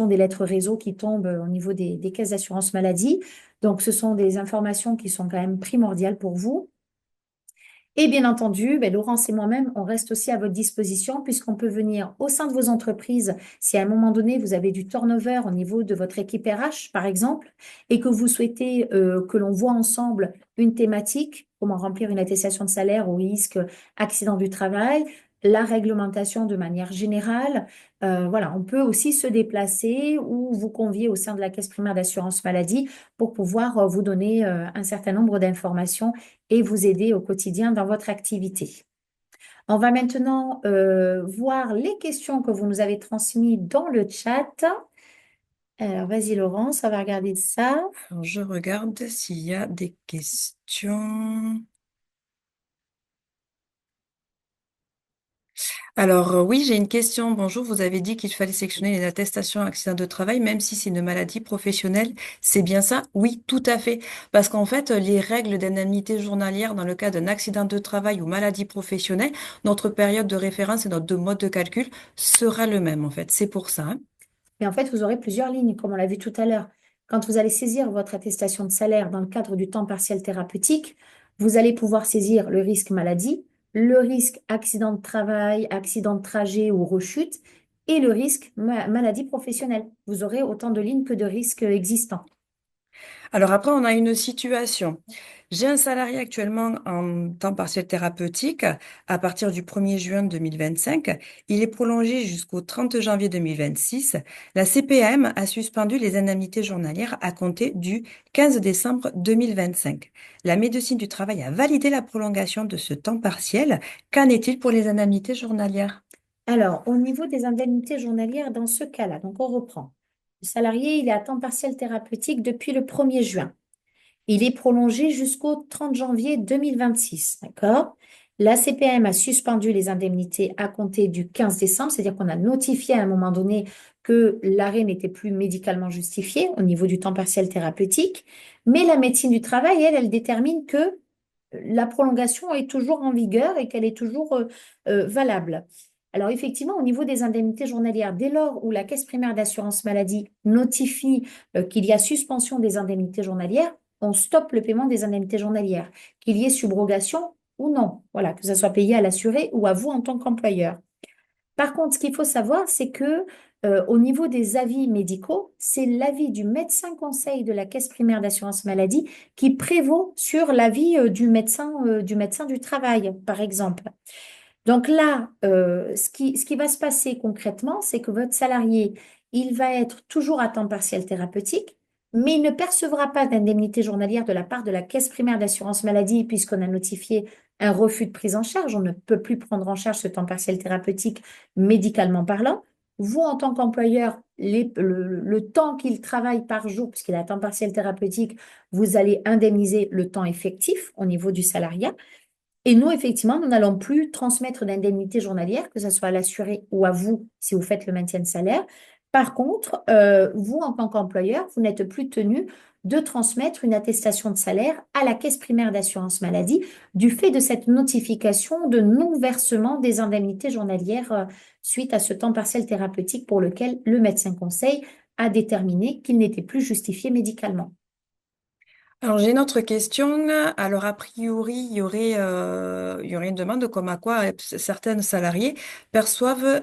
des lettres réseau qui tombent au niveau des caisses d'assurance maladie. Donc, ce sont des informations qui sont quand même primordiales pour vous. Et bien entendu, Laurence et moi-même, on reste aussi à votre disposition puisqu'on peut venir au sein de vos entreprises si à un moment donné, vous avez du turnover au niveau de votre équipe RH, par exemple, et que vous souhaitez que l'on voit ensemble une thématique, comment remplir une attestation de salaire au risque accident du travail, la réglementation de manière générale. Voilà, on peut aussi se déplacer ou vous convier au sein de la caisse primaire d'assurance maladie pour pouvoir vous donner un certain nombre d'informations et vous aider au quotidien dans votre activité. On va maintenant voir les questions que vous nous avez transmises dans le chat. Alors, vas-y Laurence, on va regarder ça. Alors, je regarde s'il y a des questions. Alors, oui, j'ai une question. Bonjour, vous avez dit qu'il fallait sélectionner les attestations accident de travail, même si c'est une maladie professionnelle. C'est bien ça? Oui, tout à fait. Parce qu'en fait, les règles d'indemnité journalière dans le cas d'un accident de travail ou maladie professionnelle, notre période de référence et notre mode de calcul sera le même, en fait. C'est pour ça, hein. Mais en fait, vous aurez plusieurs lignes, comme on l'a vu tout à l'heure. Quand vous allez saisir votre attestation de salaire dans le cadre du temps partiel thérapeutique, vous allez pouvoir saisir le risque maladie, le risque accident de travail, accident de trajet ou rechute, et le risque maladie professionnelle. Vous aurez autant de lignes que de risques existants. Alors après, on a une situation. J'ai un salarié actuellement en temps partiel thérapeutique à partir du 1er juin 2025. Il est prolongé jusqu'au 30 janvier 2026. La CPAM a suspendu les indemnités journalières à compter du 15 décembre 2025. La médecine du travail a validé la prolongation de ce temps partiel. Qu'en est-il pour les indemnités journalières? Alors, au niveau des indemnités journalières, dans ce cas-là, donc on reprend. Le salarié, il est à temps partiel thérapeutique depuis le 1er juin. Il est prolongé jusqu'au 30 janvier 2026, d'accord? La CPM a suspendu les indemnités à compter du 15 décembre, c'est-à-dire qu'on a notifié à un moment donné que l'arrêt n'était plus médicalement justifié au niveau du temps partiel thérapeutique, mais la médecine du travail, elle détermine que la prolongation est toujours en vigueur et qu'elle est toujours valable. Alors effectivement, au niveau des indemnités journalières, dès lors où la caisse primaire d'assurance maladie notifie qu'il y a suspension des indemnités journalières, on stoppe le paiement des indemnités journalières, qu'il y ait subrogation ou non. Voilà, que ça soit payé à l'assuré ou à vous en tant qu'employeur. Par contre, ce qu'il faut savoir, c'est que au niveau des avis médicaux, c'est l'avis du médecin conseil de la caisse primaire d'assurance maladie qui prévaut sur l'avis du médecin du travail, par exemple. Donc là, ce qui va se passer concrètement, c'est que votre salarié, il va être toujours à temps partiel thérapeutique, mais il ne percevra pas d'indemnité journalière de la part de la caisse primaire d'assurance maladie puisqu'on a notifié un refus de prise en charge. On ne peut plus prendre en charge ce temps partiel thérapeutique médicalement parlant. Vous, en tant qu'employeur, le temps qu'il travaille par jour, puisqu'il a un temps partiel thérapeutique, vous allez indemniser le temps effectif au niveau du salariat. Et nous, effectivement, nous n'allons plus transmettre d'indemnité journalière, que ce soit à l'assuré ou à vous si vous faites le maintien de salaire. Par contre, vous, en tant qu'employeur, vous n'êtes plus tenu de transmettre une attestation de salaire à la caisse primaire d'assurance maladie du fait de cette notification de non-versement des indemnités journalières suite à ce temps partiel thérapeutique pour lequel le médecin conseil a déterminé qu'il n'était plus justifié médicalement. Alors, j'ai une autre question. Alors, a priori, il y aurait une demande comme à quoi certains salariés perçoivent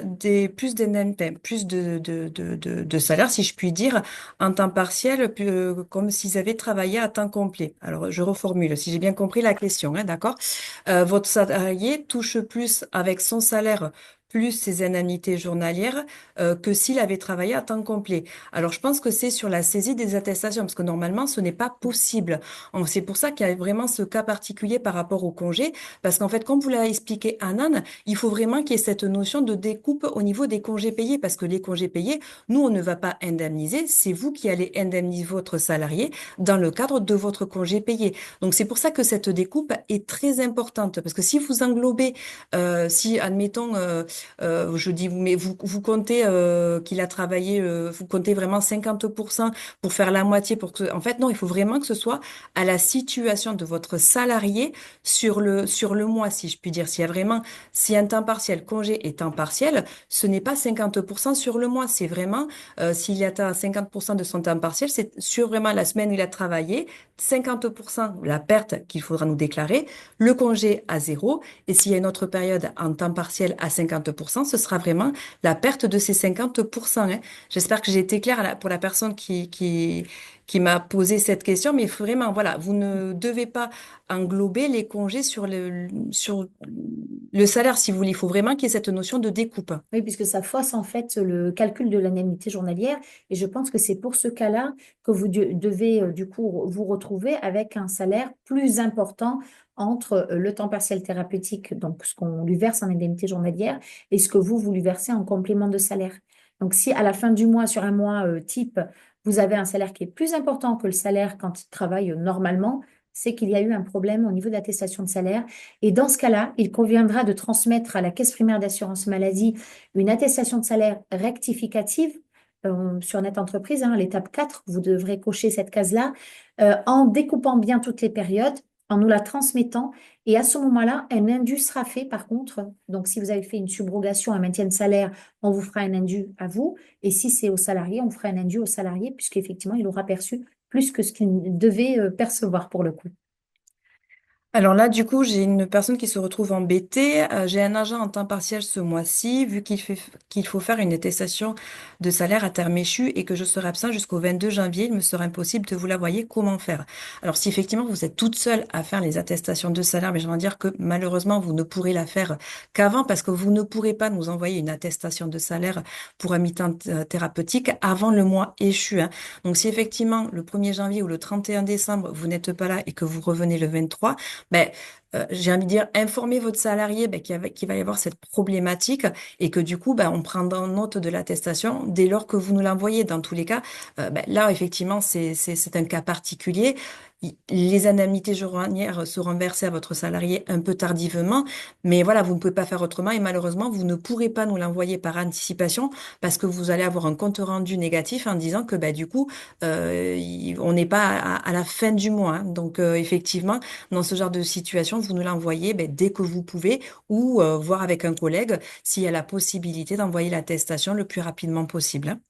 plus d'indemnités, plus de salaire, si je puis dire, en temps partiel, comme s'ils avaient travaillé à temps complet. Alors, je reformule, si j'ai bien compris la question, hein, d'accord? Votre salarié touche plus avec son salaire plus ses indemnités journalières que s'il avait travaillé à temps complet. Alors, je pense que c'est sur la saisie des attestations, parce que normalement, ce n'est pas possible. C'est pour ça qu'il y a vraiment ce cas particulier par rapport au congé, parce qu'en fait, comme vous l'avez expliqué, Anan, il faut vraiment qu'il y ait cette notion de découpe au niveau des congés payés, parce que les congés payés, nous, on ne va pas indemniser, c'est vous qui allez indemniser votre salarié dans le cadre de votre congé payé. Donc, c'est pour ça que cette découpe est très importante, parce que si vous englobez, si, admettons, je dis, mais vous comptez qu'il a travaillé, vous comptez vraiment 50% pour faire la moitié, en fait, non, il faut vraiment que ce soit à la situation de votre salarié sur le mois, si je puis dire. S'il y a vraiment, si un temps partiel, congé et temps partiel, ce n'est pas 50% sur le mois, c'est vraiment, s'il y atteint 50% de son temps partiel, c'est sur vraiment la semaine où il a travaillé, 50% la perte qu'il faudra nous déclarer, le congé à zéro, et s'il y a une autre période en temps partiel à 50%, ce sera vraiment la perte de ces 50%, hein. J'espère que j'ai été claire pour la personne qui m'a posé cette question, mais vraiment, voilà, vous ne devez pas englober les congés sur le salaire, si vous voulez. Il faut vraiment qu'il y ait cette notion de découpe. Oui, puisque ça fausse en fait le calcul de l'indemnité journalière. Et je pense que c'est pour ce cas-là que vous devez du coup vous retrouver avec un salaire plus important entre le temps partiel thérapeutique, donc ce qu'on lui verse en indemnité journalière, et ce que vous lui versez en complément de salaire. Donc si à la fin du mois, sur un mois type, vous avez un salaire qui est plus important que le salaire quand il travaille normalement, c'est qu'il y a eu un problème au niveau de l'attestation de salaire. Et dans ce cas-là, il conviendra de transmettre à la caisse primaire d'assurance maladie une attestation de salaire rectificative sur Net Entreprise, hein, à l'étape 4. Vous devrez cocher cette case-là en découpant bien toutes les périodes, en nous la transmettant. Et à ce moment-là, un indu sera fait par contre. Donc, si vous avez fait une subrogation, un maintien de salaire, on vous fera un indu à vous. Et si c'est au salarié, on fera un indu au salarié, puisqu'effectivement, il aura perçu plus que ce qu'il devait percevoir pour le coup. Alors là, du coup, j'ai une personne qui se retrouve embêtée. J'ai un agent en temps partiel ce mois-ci, vu qu'il faut faire une attestation de salaire à terme échu et que je serai absent jusqu'au 22 janvier, il me sera impossible de vous la voyer. Comment faire? Alors, si effectivement vous êtes toute seule à faire les attestations de salaire, mais je vais dire que malheureusement, vous ne pourrez la faire qu'avant parce que vous ne pourrez pas nous envoyer une attestation de salaire pour un mi-temps thérapeutique avant le mois échu, hein. Donc, si effectivement le 1er janvier ou le 31 décembre, vous n'êtes pas là et que vous revenez le 23, ben, j'ai envie de dire, informer votre salarié qu'il va y avoir cette problématique et que du coup, ben, on prendra note de l'attestation dès lors que vous nous l'envoyez. Dans tous les cas, ben, là, effectivement, c'est un cas particulier. Les indemnités journalières seront versées à votre salarié un peu tardivement, mais voilà, vous ne pouvez pas faire autrement et malheureusement, vous ne pourrez pas nous l'envoyer par anticipation parce que vous allez avoir un compte rendu négatif en disant que bah, du coup, on n'est pas à la fin du mois, hein. Donc, effectivement, dans ce genre de situation, vous nous l'envoyez ben, dès que vous pouvez ou voir avec un collègue s'il y a la possibilité d'envoyer l'attestation le plus rapidement possible, hein.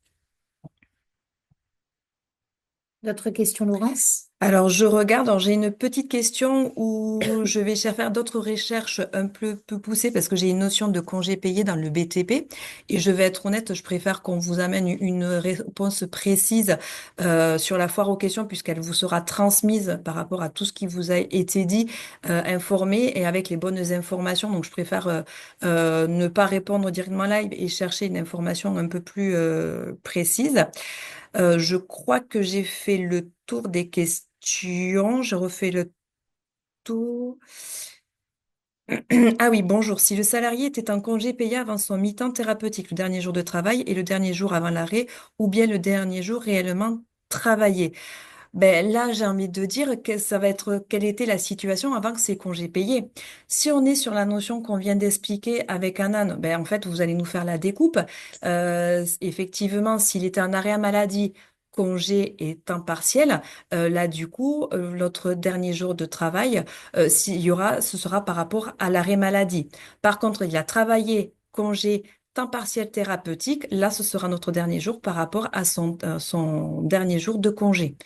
D'autres questions, Laurence? Alors, je regarde, alors j'ai une petite question où je vais faire d'autres recherches un peu poussées parce que j'ai une notion de congé payé dans le BTP et je vais être honnête, je préfère qu'on vous amène une réponse précise sur la foire aux questions puisqu'elle vous sera transmise par rapport à tout ce qui vous a été dit, informé et avec les bonnes informations. Donc, je préfère ne pas répondre directement live et chercher une information un peu plus précise. Je crois que j'ai fait le tour des questions. Je refais le tour. Ah oui, bonjour. Si le salarié était en congé payé avant son mi-temps thérapeutique, le dernier jour de travail et le dernier jour avant l'arrêt, ou bien le dernier jour réellement travaillé. Ben là, j'ai envie de dire que ça va être quelle était la situation avant que ces congés payés. Si on est sur la notion qu'on vient d'expliquer avec Anan, ben en fait, vous allez nous faire la découpe. Effectivement, s'il était en arrêt à maladie, congé et temps partiel, là du coup, l'autre dernier jour de travail, s'il y aura, ce sera par rapport à l'arrêt maladie. Par contre, il a travaillé, congé, temps partiel thérapeutique, là, ce sera notre dernier jour par rapport à son dernier jour de congé.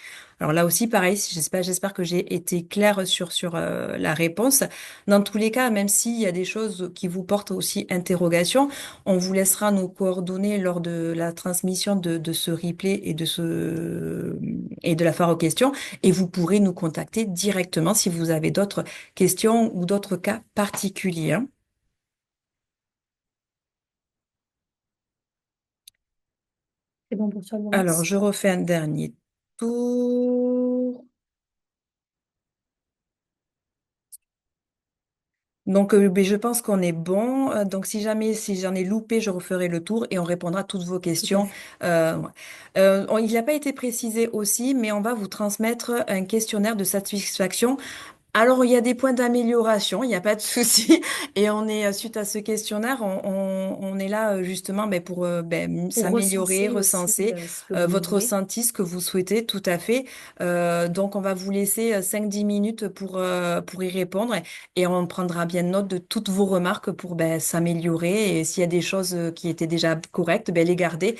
Alors là aussi, pareil, j'espère que j'ai été claire sur la réponse. Dans tous les cas, même s'il y a des choses qui vous portent aussi interrogation, on vous laissera nos coordonnées lors de la transmission de ce replay et de la foire aux questions. Et vous pourrez nous contacter directement si vous avez d'autres questions ou d'autres cas particuliers, hein. C'est bon pour toi, Alors, Laurence? je refais un dernier tour. Donc, ben, je pense qu'on est bon. Donc, si j'en ai loupé, je referai le tour et on répondra à toutes vos Tout à questions. fait. Ouais. Il n'a pas été précisé aussi, mais on va vous transmettre un questionnaire de satisfaction. Alors, il y a des points d'amélioration, il n'y a pas de souci. Et on est, suite à ce questionnaire, on est là justement ben, pour ben, Pour s'améliorer, recenser aussi recenser ce que vous nous votre direz. ressenti, ce que vous souhaitez, tout à fait. Donc, on va vous laisser 5-10 minutes pour y répondre et on prendra bien note de toutes vos remarques pour ben, s'améliorer. Et s'il y a des choses qui étaient déjà correctes, ben, les garder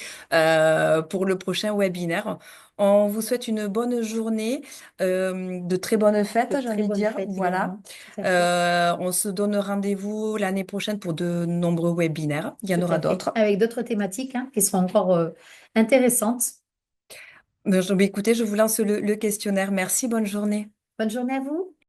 pour le prochain webinaire. On vous souhaite une bonne journée, de très bonnes De fêtes, j'ai très envie de bonnes dire. fêtes Voilà. également. Tout à fait. On se donne rendez-vous l'année prochaine pour de nombreux webinaires. Il y en Tout aura à fait. d'autres. Avec d'autres thématiques hein, qui seront encore intéressantes. Écoutez, je vous lance le questionnaire. Merci, bonne journée. Bonne journée à vous.